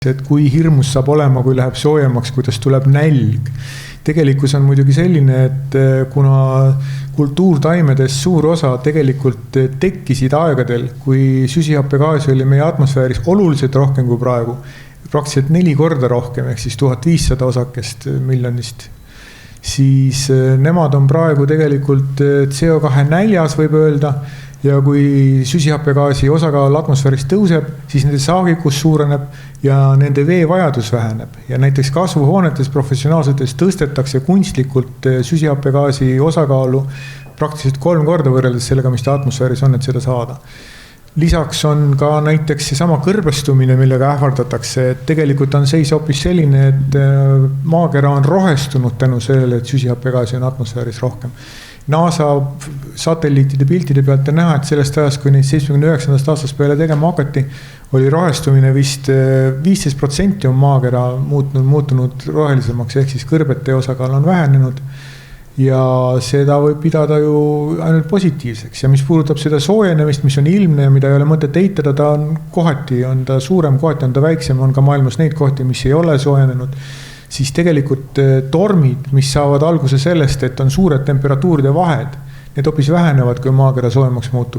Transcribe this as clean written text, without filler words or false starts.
et kui hirmus saab olema, kui läheb soojemaks, kuidas tuleb nälg. Tegelikkus on muidugi selline, et kuna kultuurtaimedes suur osa tegelikult tekkisid aegadel, kui süsihappegaasi oli meie atmosfääris oluliselt rohkem kui praegu, praktiliselt 4 korda rohkem, ehk siis 1500 osakest miljonist, siis nemad on praegu tegelikult CO2 näljas, võib öelda, ja kui süsihappegaasi osakaal atmosfääris tõuseb, siis nende saagikus suureneb ja nende veevajadus väheneb. Ja näiteks kasvuhoonetes professionaalsetes tõstetakse kunstlikult süsihappegaasi osakaalu praktiliselt 3 korda võrreldes sellega, mis ta atmosfääris on, et seda saada. Lisaks on ka näiteks seesama kõrbestumine, millega ähvardatakse, et tegelikult on seis hoopis selline, et maakera on rohestunud tänu sellele, et süsihappegaasi on atmosfääris rohkem. NASA satelliitide piltide pealt on näha, et sellest ajast, kui neid 79. aastast peale tegema hakati, oli rohestumine vist 15% on maakera muutunud rohelisemaks, ehk siis kõrbete osakaal on vähenenud ja seda võib pidada ju ainult positiivseks. Ja mis puudutab seda soojenemist, mis on ilmne ja mida ei ole mõtet eitada, ta on kohati, on ta suurem, kohati on ta väiksem, on ka maailmas neid kohti, mis ei ole soojenenud, siis tegelikult tormid, mis saavad alguse sellest, et on suured temperatuuride vahed, need hoopis vähenevad, kui maakera soojemaks muutub.